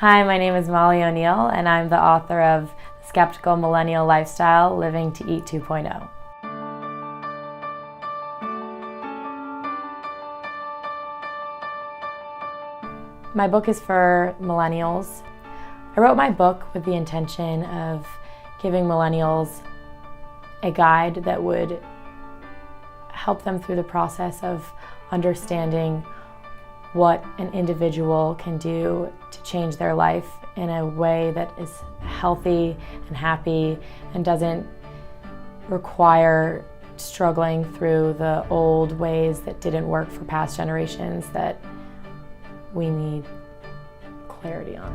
Hi, my name is Molly O'Neill, and I'm the author of The Skeptical Millennial Lifestyle, Living to Eat 2.0. My book is for millennials. I wrote my book with the intention of giving millennials a guide that would help them through the process of understanding what an individual can do to change their life in a way that is healthy and happy and doesn't require struggling through the old ways that didn't work for past generations that we need clarity on.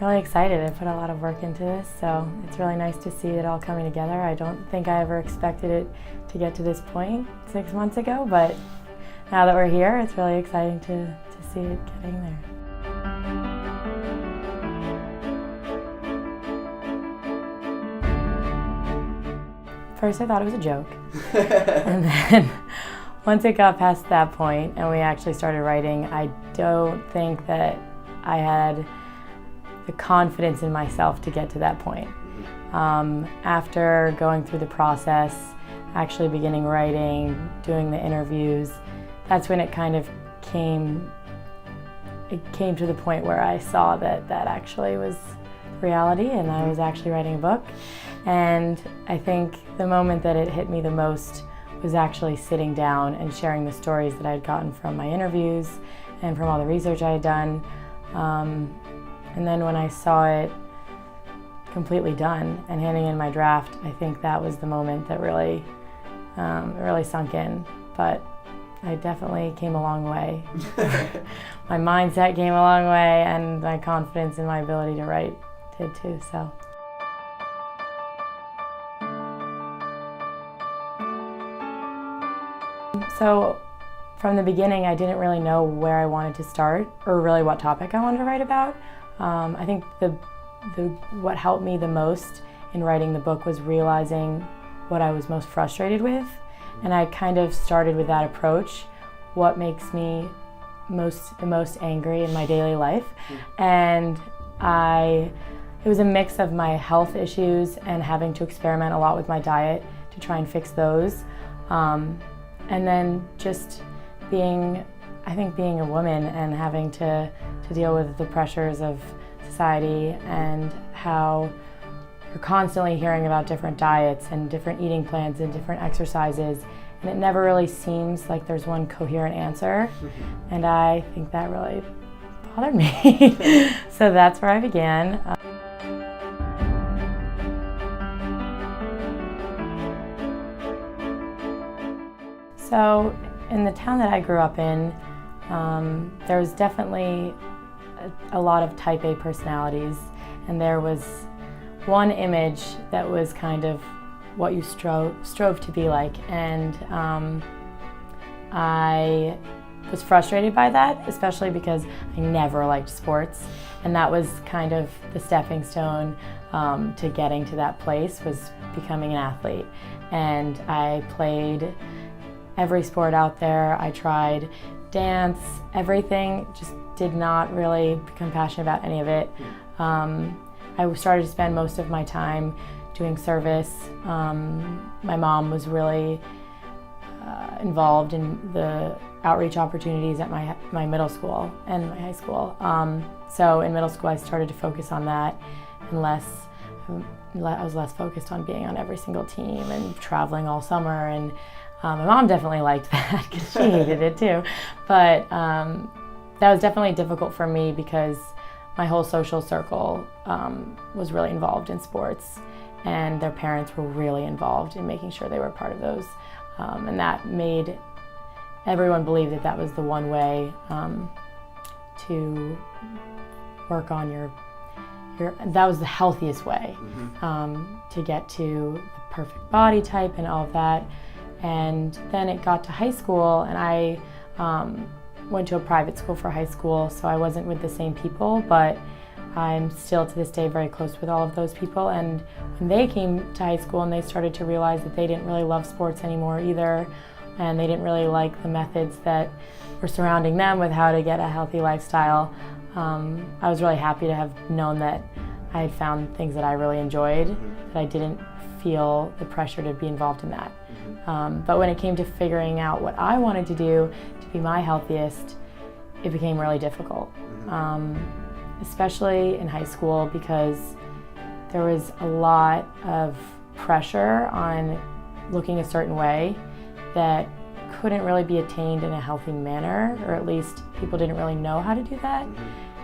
Really excited. I put a lot of work into this, so it's really nice to see it all coming together. I don't think I ever expected it to get to this point 6 months ago, but now that we're here, it's really exciting to see it getting there. First I thought it was a joke, and then once it got past that point and we actually started writing, I don't think that I had the confidence in myself to get to that point. After going through the process, actually beginning writing, doing the interviews, that's when it kind of came to the point where I saw that that actually was reality and I was actually writing a book. And I think the moment that it hit me the most was actually sitting down and sharing the stories that I had gotten from my interviews and from all the research I had done. And then when I saw it completely done and handing in my draft, I think that was the moment that really sunk in. But I definitely came a long way. My mindset came a long way, and my confidence in my ability to write did too. So from the beginning, I didn't really know where I wanted to start or really what topic I wanted to write about. I think what helped me the most in writing the book was realizing what I was most frustrated with, and I kind of started with that approach. What makes me the most angry in my daily life, and it was a mix of my health issues and having to experiment a lot with my diet to try and fix those, and then just being a woman and having to deal with the pressures of society and how you're constantly hearing about different diets and different eating plans and different exercises, and it never really seems like there's one coherent answer, and I think that really bothered me. So that's where I began. So in the town that I grew up in, there was definitely a lot of type A personalities, and there was one image that was kind of what you strove to be like, and I was frustrated by that, especially because I never liked sports, and that was kind of the stepping stone to getting to that place, was becoming an athlete. And I played every sport out there. I tried dance, everything, just did not really become passionate about any of it. I started to spend most of my time doing service. My mom was really involved in the outreach opportunities at my middle school and my high school. So in middle school I started to focus on that, and I was less focused on being on every single team and traveling all summer. And my mom definitely liked that because she hated it too. But that was definitely difficult for me because my whole social circle was really involved in sports, and their parents were really involved in making sure they were part of those. And that made everyone believe that that was the one way to work on that was the healthiest way to get to the perfect body type and all of that. And then it got to high school, and I went to a private school for high school, so I wasn't with the same people, but I'm still to this day very close with all of those people. And when they came to high school and they started to realize that they didn't really love sports anymore either, and they didn't really like the methods that were surrounding them with how to get a healthy lifestyle. I was really happy to have known that I had found things that I really enjoyed, that I didn't feel the pressure to be involved in that. But when it came to figuring out what I wanted to do to be my healthiest, it became really difficult, especially in high school, because there was a lot of pressure on looking a certain way that couldn't really be attained in a healthy manner, or at least people didn't really know how to do that.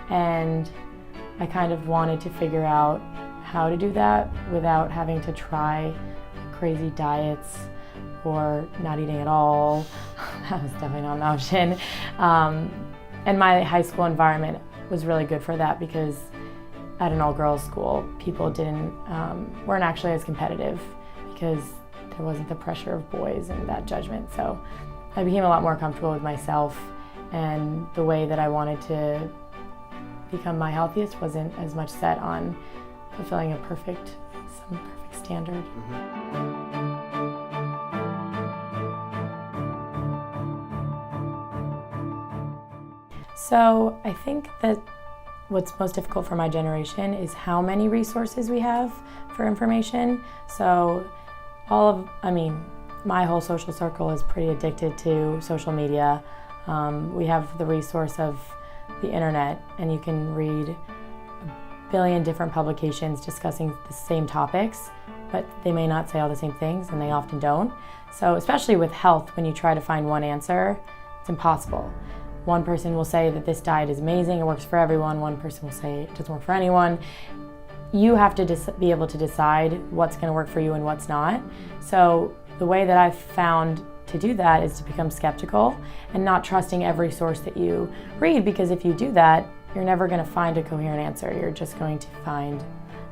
And I kind of wanted to figure out how to do that without having to try crazy diets or not eating at all. That was definitely not an option. And my high school environment was really good for that, because at an all-girls school, people weren't actually as competitive, because there wasn't the pressure of boys and that judgment. So I became a lot more comfortable with myself, and the way that I wanted to become my healthiest wasn't as much set on fulfilling some perfect standard. So I think that what's most difficult for my generation is how many resources we have for information. So my whole social circle is pretty addicted to social media. We have the resource of the internet, and you can read a billion different publications discussing the same topics, but they may not say all the same things, and they often don't. So especially with health, when you try to find one answer, it's impossible. One person will say that this diet is amazing, it works for everyone. One person will say it doesn't work for anyone. You have to be able to decide what's going to work for you and what's not. So the way that I've found to do that is to become skeptical and not trusting every source that you read, because if you do that, you're never going to find a coherent answer. You're just going to find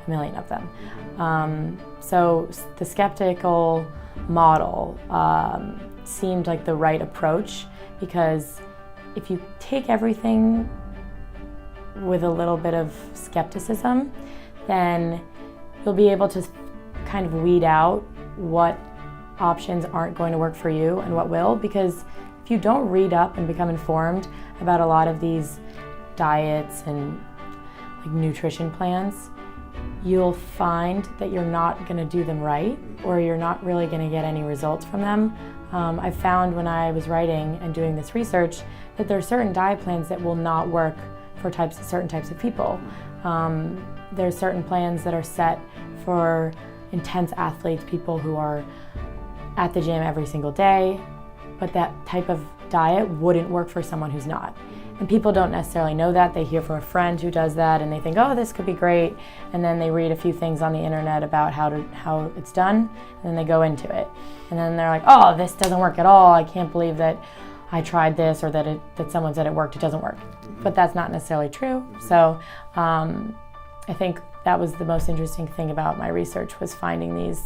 a million of them. So the skeptical model seemed like the right approach, because if you take everything with a little bit of skepticism, then you'll be able to kind of weed out what options aren't going to work for you and what will. Because if you don't read up and become informed about a lot of these diets and like nutrition plans, you'll find that you're not going to do them right, or you're not really going to get any results from them. I found when I was writing and doing this research that there are certain diet plans that will not work for certain types of people. There's certain plans that are set for intense athletes, people who are at the gym every single day, but that type of diet wouldn't work for someone who's not. And people don't necessarily know that. They hear from a friend who does that and they think, oh, this could be great. And then they read a few things on the internet about how it's done, and then they go into it. And then they're like, oh, this doesn't work at all. I can't believe that I tried this, or that someone said it worked. It doesn't work. But that's not necessarily true. So I think that was the most interesting thing about my research, was finding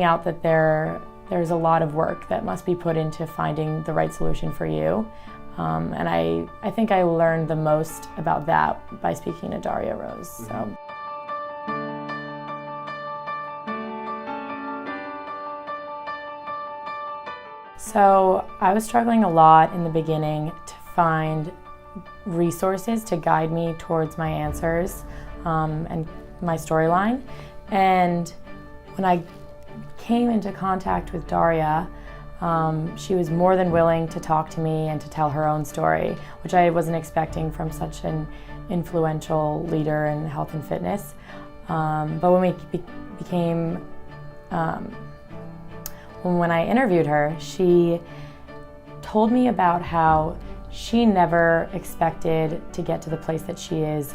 out that there's a lot of work that must be put into finding the right solution for you. And I think I learned the most about that by speaking to Daria Rose. So I was struggling a lot in the beginning to find resources to guide me towards my answers and my storyline. And when I came into contact with Daria, she was more than willing to talk to me and to tell her own story, which I wasn't expecting from such an influential leader in health and fitness. But when I interviewed her, she told me about how she never expected to get to the place that she is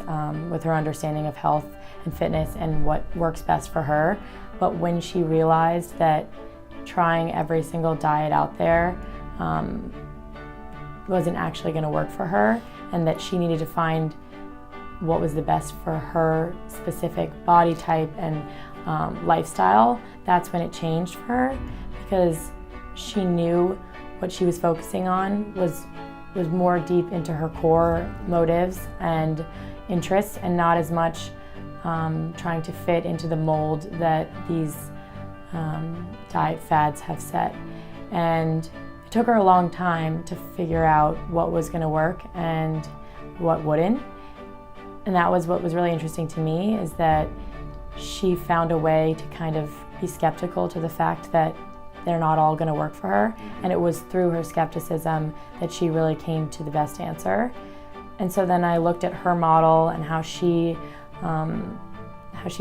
with her understanding of health and fitness and what works best for her. But when she realized that trying every single diet out there wasn't actually going to work for her, and that she needed to find what was the best for her specific body type and lifestyle, that's when it changed for her, because she knew what she was focusing on was more deep into her core motives and interests, and not as much trying to fit into the mold that these diet fads have set. And it took her a long time to figure out what was going to work and what wouldn't. And that was what was really interesting to me, is that she found a way to kind of be skeptical to the fact that they're not all going to work for her. And it was through her skepticism that she really came to the best answer. And so then I looked at her model and how she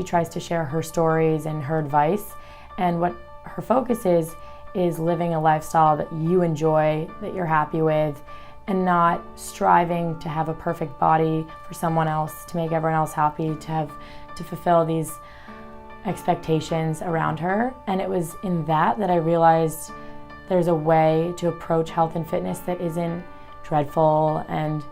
tries to share her stories and her advice. And what her focus is living a lifestyle that you enjoy, that you're happy with, and not striving to have a perfect body for someone else, to make everyone else happy, to fulfill these expectations around her. And it was in that I realized there's a way to approach health and fitness that isn't dreadful and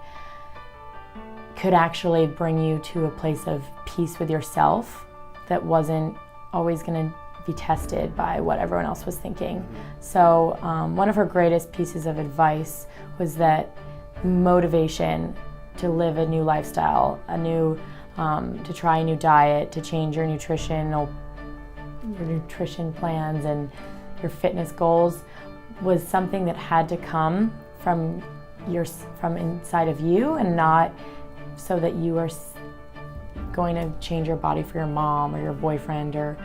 could actually bring you to a place of peace with yourself that wasn't always going to be tested by what everyone else was thinking. So one of her greatest pieces of advice was that motivation to live a new lifestyle, to try a new diet, to change your nutrition plans and your fitness goals was something that had to come from inside of you, and not so that you are going to change your body for your mom or your boyfriend or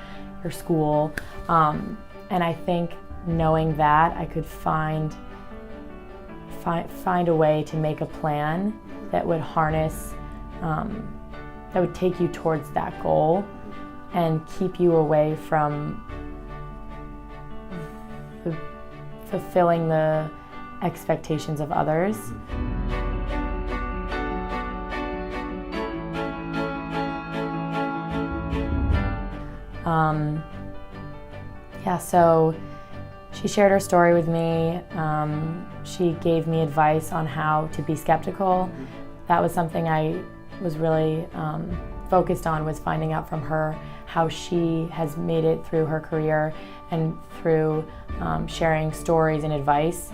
your school. And I think knowing that, I could find a way to make a plan that would harness, that would take you towards that goal and keep you away from fulfilling the expectations of others. So she shared her story with me. She gave me advice on how to be skeptical. That was something I was really focused on, was finding out from her how she has made it through her career and through sharing stories and advice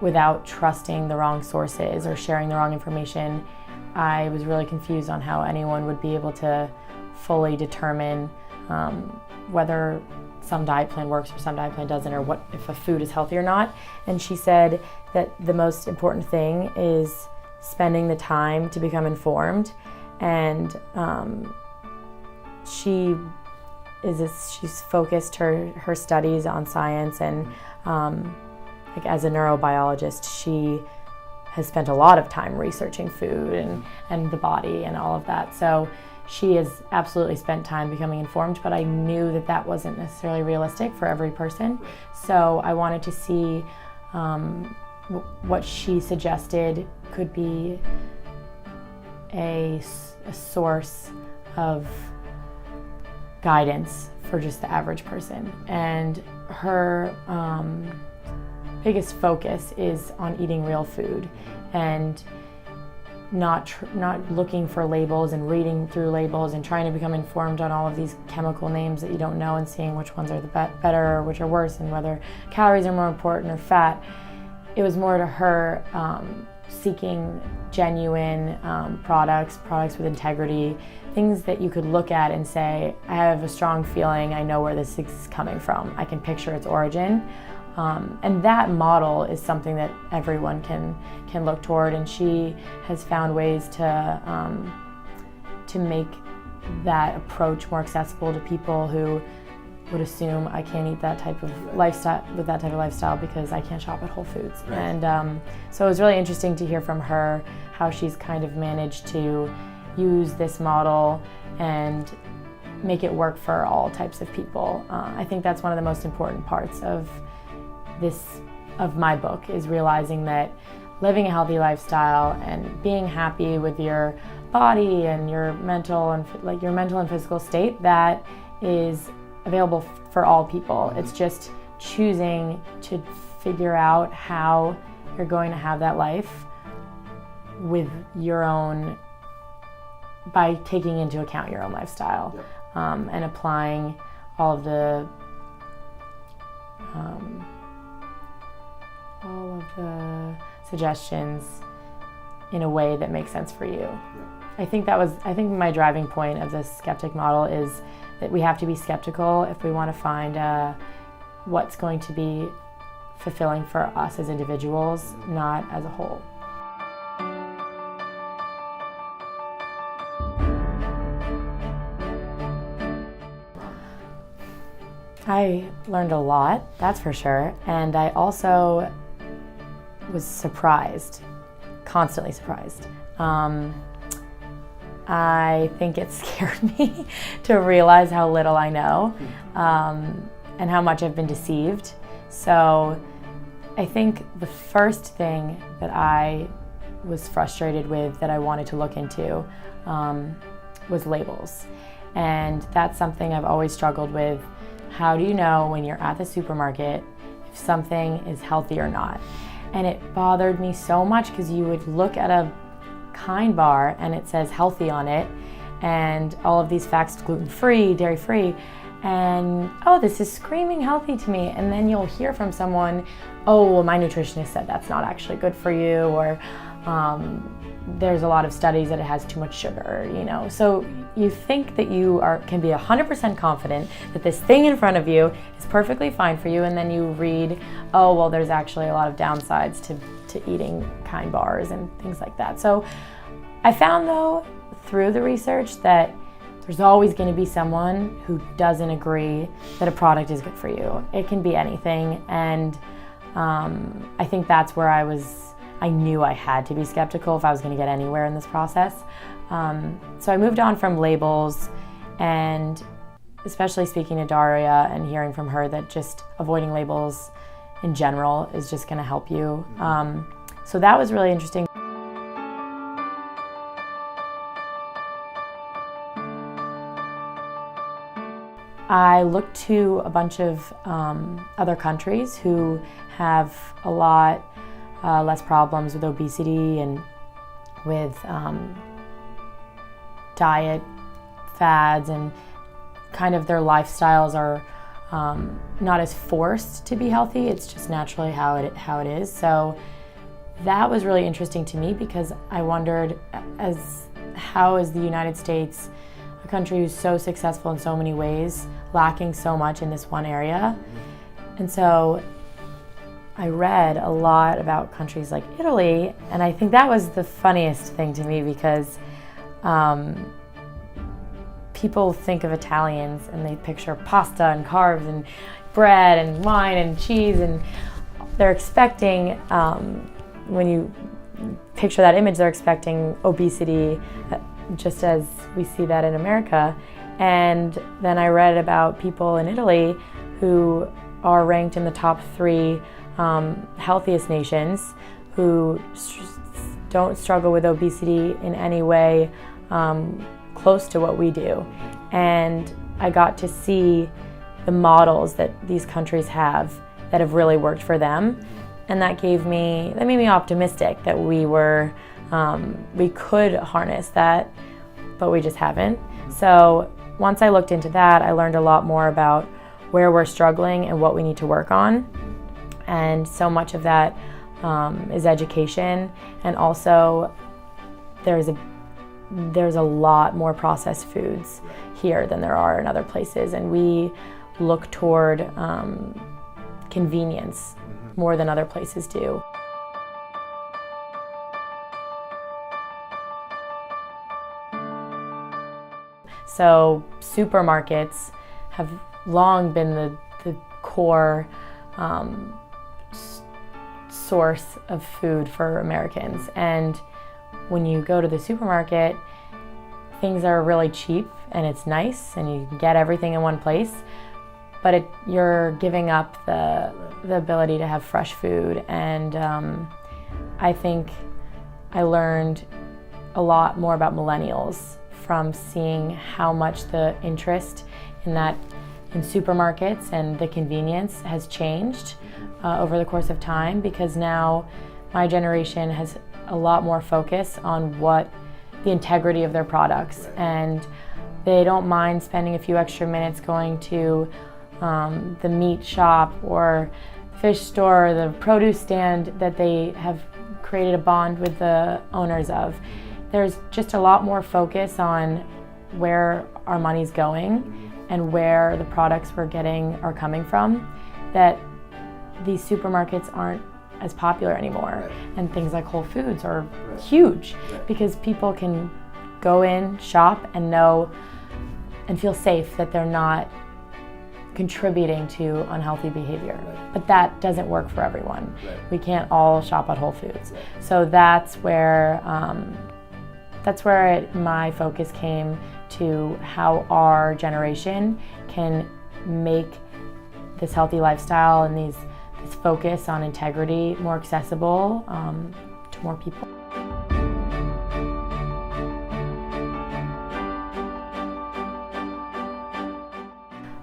without trusting the wrong sources or sharing the wrong information. I was really confused on how anyone would be able to fully determine whether some diet plan works or some diet plan doesn't, or what if a food is healthy or not. And she said that the most important thing is spending the time to become informed. And she's focused her studies on science, and like as a neurobiologist, she has spent a lot of time researching food and the body and all of that. So she has absolutely spent time becoming informed, but I knew that wasn't necessarily realistic for every person. So I wanted to see what she suggested could be a source of guidance for just the average person. And her biggest focus is on eating real food and not looking for labels and reading through labels and trying to become informed on all of these chemical names that you don't know, and seeing which ones are the better or which are worse, and whether calories are more important or fat. It was more to her seeking genuine products with integrity, things that you could look at and say, I have a strong feeling, I know where this is coming from, I can picture its origin. And that model is something that everyone can look toward, and she has found ways to make that approach more accessible to people who would assume I can't eat that type of lifestyle because I can't shop at Whole Foods. Right. And so it was really interesting to hear from her how she's kind of managed to use this model and make it work for all types of people. I think that's one of the most important parts of my book, is realizing that living a healthy lifestyle and being happy with your body and your mental and physical state, that is available for all people. It's just choosing to figure out how you're going to have that life with your own, by taking into account your own lifestyle. Yep. And applying all of the suggestions in a way that makes sense for you. Yeah. I think my driving point of this skeptic model is that we have to be skeptical if we want to find what's going to be fulfilling for us as individuals, not as a whole. I learned a lot, that's for sure, and I also was surprised, constantly surprised. I think it scared me to realize how little I know and how much I've been deceived. So I think the first thing that I was frustrated with that I wanted to look into was labels. And that's something I've always struggled with. How do you know when you're at the supermarket if something is healthy or not? And it bothered me so much because you would look at a Kind bar and it says healthy on it and all of these facts, gluten-free, dairy-free, and oh, this is screaming healthy to me. And then you'll hear from someone, oh, well, my nutritionist said that's not actually good for you, or there's a lot of studies that it has too much sugar, you know. So you think that you can be 100% confident that this thing in front of you is perfectly fine for you, and then you read, oh, well, there's actually a lot of downsides to eating Kind bars and things like that. So I found, though, through the research that there's always going to be someone who doesn't agree that a product is good for you. It can be anything, and I think that's where I knew I had to be skeptical if I was going to get anywhere in this process. So I moved on from labels, and especially speaking to Daria and hearing from her that just avoiding labels in general is just going to help you. So that was really interesting. I looked to a bunch of other countries who have a lot less problems with obesity and with diet fads, and kind of their lifestyles are not as forced to be healthy. It's just naturally how it is. So that was really interesting to me because I wondered, how is the United States, a country who's so successful in so many ways, lacking so much in this one area? And so I read a lot about countries like Italy, and I think that was the funniest thing to me because people think of Italians and they picture pasta and carbs and bread and wine and cheese, and they're expecting, when you picture that image, they're expecting obesity just as we see that in America. And then I read about people in Italy who are ranked in the top 3 healthiest nations who don't struggle with obesity in any way close to what we do. And I got to see the models that these countries have that have really worked for them, and that made me optimistic that we could harness that, but we just haven't. So once I looked into that, I learned a lot more about where we're struggling and what we need to work on. And so much of that is education, and also there's a lot more processed foods here than there are in other places, and we look toward convenience more than other places do. So supermarkets have long been the core source of food for Americans. And when you go to the supermarket, things are really cheap and it's nice and you can get everything in one place, but you're giving up the ability to have fresh food. And I think I learned a lot more about millennials from seeing how much the interest in supermarkets and the convenience has changed over the course of time, because now my generation has a lot more focus on the integrity of their products, and they don't mind spending a few extra minutes going to the meat shop or fish store or the produce stand that they have created a bond with the owners of. There's just a lot more focus on where our money's going and where the products we're getting are coming from, that these supermarkets aren't as popular anymore. Right. And things like Whole Foods are Right. huge Right. because people can go in, shop, and know and feel safe that they're not contributing to unhealthy behavior. Right. But that doesn't work for everyone. Right. We can't all shop at Whole Foods. Right. So that's where my focus came to how our generation can make this healthy lifestyle and this focus on integrity more accessible to more people.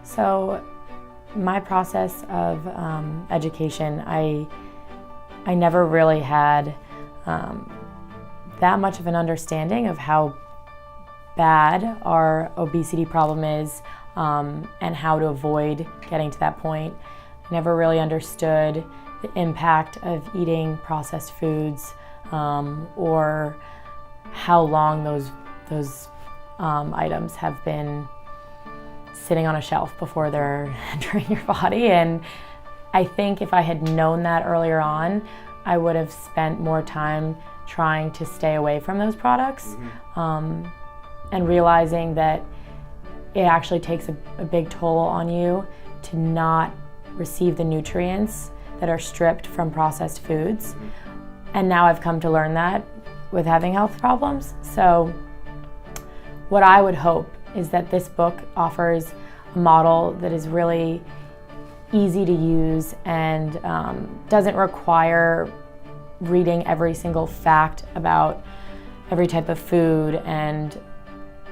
So my process of education, I never really had that much of an understanding of how bad our obesity problem is and how to avoid getting to that point. I never really understood the impact of eating processed foods or how long those items have been sitting on a shelf before they're entering your body. And I think if I had known that earlier on, I would have spent more time trying to stay away from those products. Mm-hmm. And realizing that it actually takes a big toll on you to not receive the nutrients that are stripped from processed foods. Mm-hmm. And now I've come to learn that with having health problems. So what I would hope is that this book offers a model that is really easy to use and doesn't require reading every single fact about every type of food and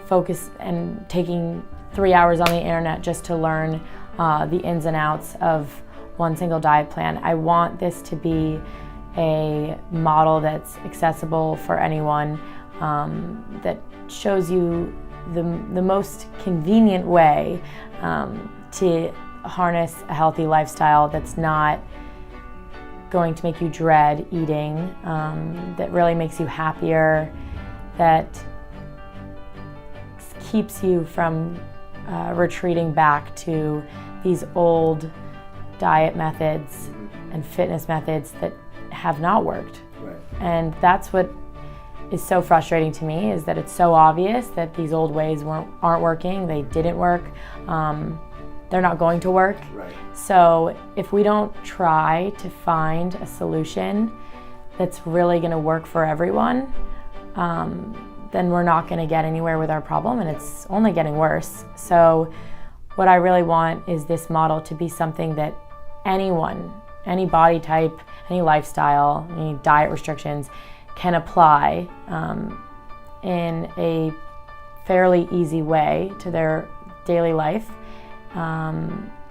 focus and taking 3 hours on the internet just to learn the ins and outs of one single diet plan. I want this to be a model that's accessible for anyone, that shows you the most convenient way to harness a healthy lifestyle that's not going to make you dread eating, that really makes you happier, that keeps you from retreating back to these old diet methods and fitness methods that have not worked. Right. And that's what is so frustrating to me, is that it's so obvious that these old ways aren't working, they didn't work, they're not going to work. Right. So if we don't try to find a solution that's really going to work for everyone, then we're not going to get anywhere with our problem, and it's only getting worse. So what I really want is this model to be something that anyone, any body type, any lifestyle, any diet restrictions can apply in a fairly easy way to their daily life,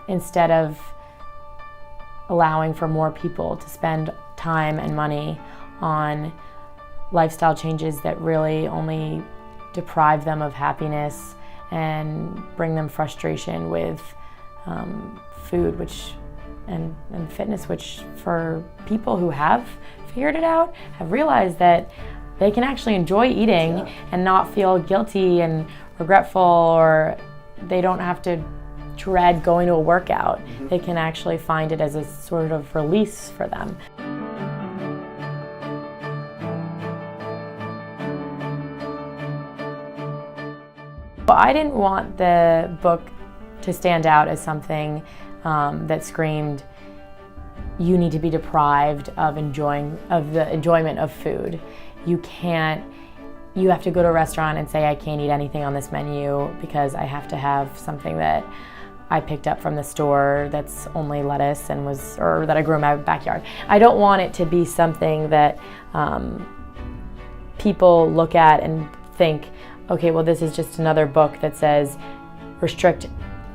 instead of allowing for more people to spend time and money on lifestyle changes that really only deprive them of happiness and bring them frustration with food, and fitness, which for people who have figured it out have realized that they can actually enjoy eating and not feel guilty and regretful, or they don't have to dread going to a workout. Mm-hmm. They can actually find it as a sort of release for them. Well, I didn't want the book to stand out as something that screamed, you need to be deprived of the enjoyment of food. You have to go to a restaurant and say, I can't eat anything on this menu because I have to have something that I picked up from the store that's only lettuce or that I grew in my backyard. I don't want it to be something that people look at and think, okay, well, this is just another book that says restrict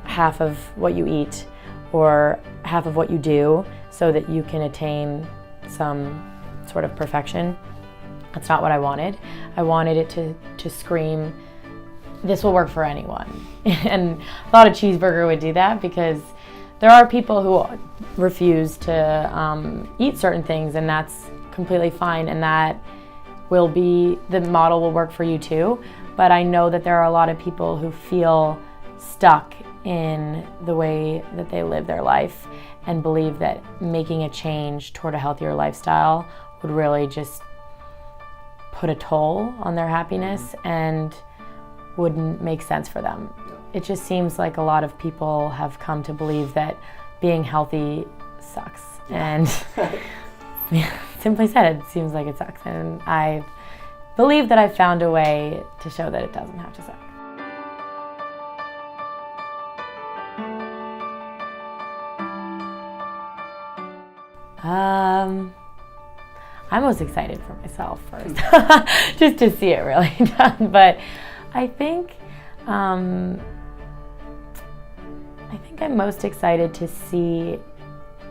half of what you eat or half of what you do so that you can attain some sort of perfection. That's not what I wanted. I wanted it to scream, this will work for anyone. And I thought a cheeseburger would do that, because there are people who refuse to eat certain things, and that's completely fine, and the model will work for you too. But I know that there are a lot of people who feel stuck in the way that they live their life and believe that making a change toward a healthier lifestyle would really just put a toll on their happiness and wouldn't make sense for them. It just seems like a lot of people have come to believe that being healthy sucks. And simply said, it seems like it sucks. And I believe that I've found a way to show that it doesn't have to suck. I'm most excited for myself first, just to see it really done. But I think I'm most excited to see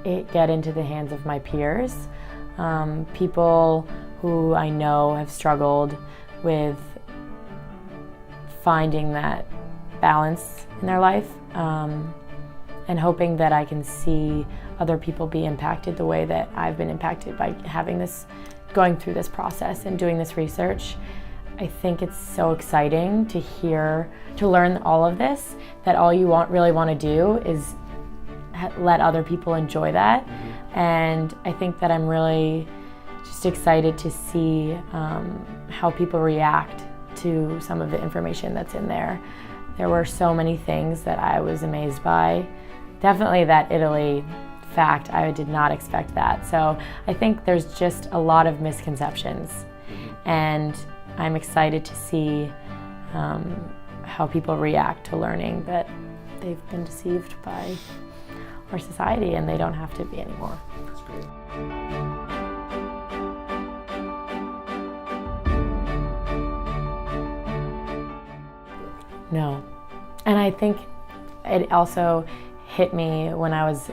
it get into the hands of my peers, people who I know have struggled with finding that balance in their life, and hoping that I can see other people be impacted the way that I've been impacted by going through this process and doing this research. I think it's so exciting to learn all of this, that all you really want to do is let other people enjoy that. And I think that I'm really just excited to see how people react to some of the information that's in there. There were so many things that I was amazed by. Definitely that Italy fact, I did not expect that. So I think there's just a lot of misconceptions, and I'm excited to see how people react to learning that they've been deceived by our society and they don't have to be anymore. That's great. No. And I think it also hit me when I was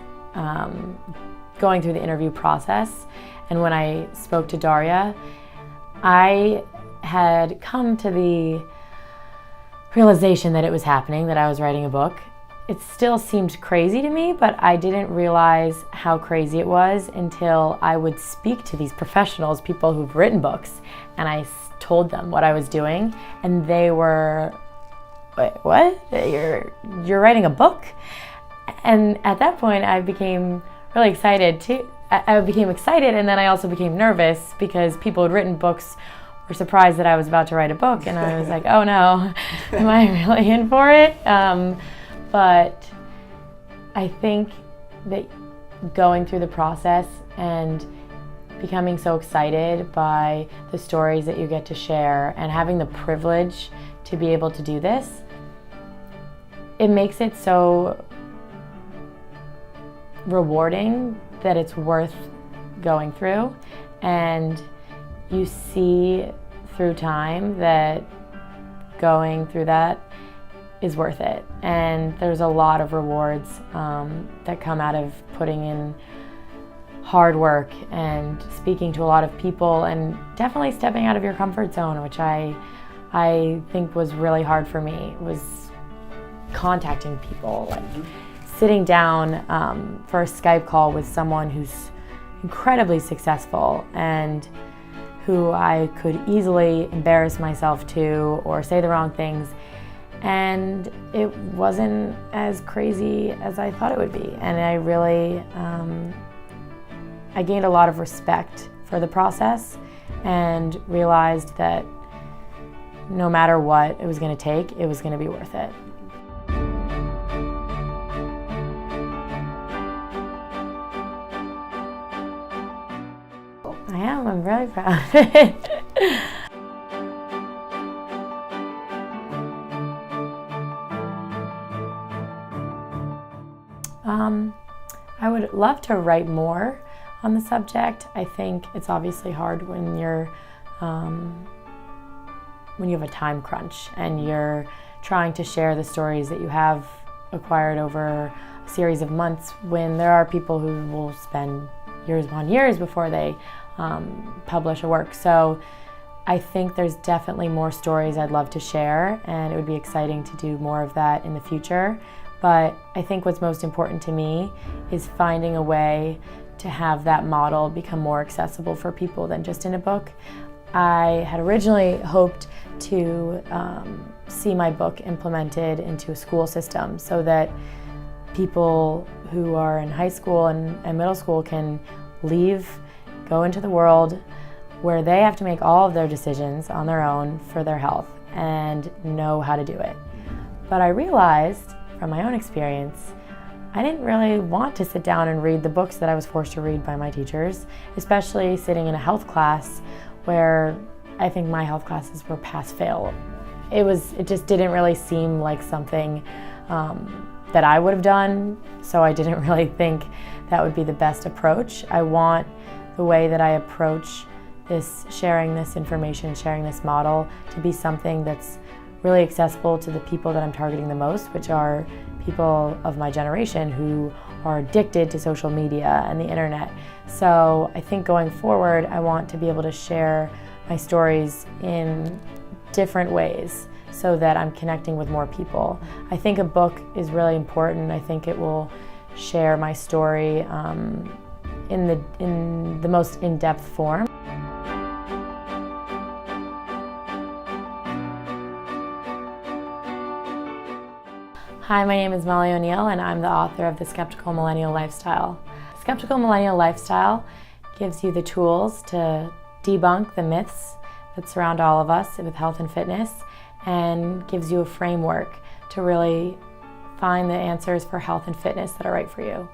going through the interview process, and when I spoke to Daria, I had come to the realization that it was happening, that I was writing a book. It still seemed crazy to me, but I didn't realize how crazy it was until I would speak to these professionals, people who've written books, and I told them what I was doing, and they were, "Wait, what? You're writing a book?" And at that point, I became really excited too. I became excited, and then I also became nervous because people who'd written books were surprised that I was about to write a book, and I was like, "Oh no, am I really in for it?" But I think that going through the process and becoming so excited by the stories that you get to share and having the privilege to be able to do this, it makes it so rewarding that it's worth going through. And you see through time that going through that is worth it. And there's a lot of rewards that come out of putting in hard work and speaking to a lot of people, and definitely stepping out of your comfort zone, which I think was really hard for me, was contacting people, like sitting down for a Skype call with someone who's incredibly successful and who I could easily embarrass myself to or say the wrong things. And it wasn't as crazy as I thought it would be. And I really, I gained a lot of respect for the process and realized that no matter what it was going to take, it was going to be worth it. I'm really proud of it. I would love to write more on the subject. I think it's obviously hard when you have a time crunch and you're trying to share the stories that you have acquired over a series of months, when there are people who will spend years upon years before they publish a work. So I think there's definitely more stories I'd love to share, and it would be exciting to do more of that in the future. But I think what's most important to me is finding a way to have that model become more accessible for people than just in a book. I had originally hoped to see my book implemented into a school system so that people who are in high school and middle school can leave, go into the world where they have to make all of their decisions on their own for their health and know how to do it. But I realized from my own experience, I didn't really want to sit down and read the books that I was forced to read by my teachers, especially sitting in a health class where I think my health classes were pass-fail. It just didn't really seem like something that I would have done, so I didn't really think that would be the best approach. I want the way that I approach this, sharing this information, sharing this model, to be something that's really accessible to the people that I'm targeting the most, which are people of my generation who are addicted to social media and the internet. So I think going forward, I want to be able to share my stories in different ways so that I'm connecting with more people. I think a book is really important. I think it will share my story in the most in-depth form. Hi, my name is Molly O'Neill and I'm the author of The Skeptical Millennial Lifestyle. The Skeptical Millennial Lifestyle gives you the tools to debunk the myths that surround all of us with health and fitness, and gives you a framework to really find the answers for health and fitness that are right for you.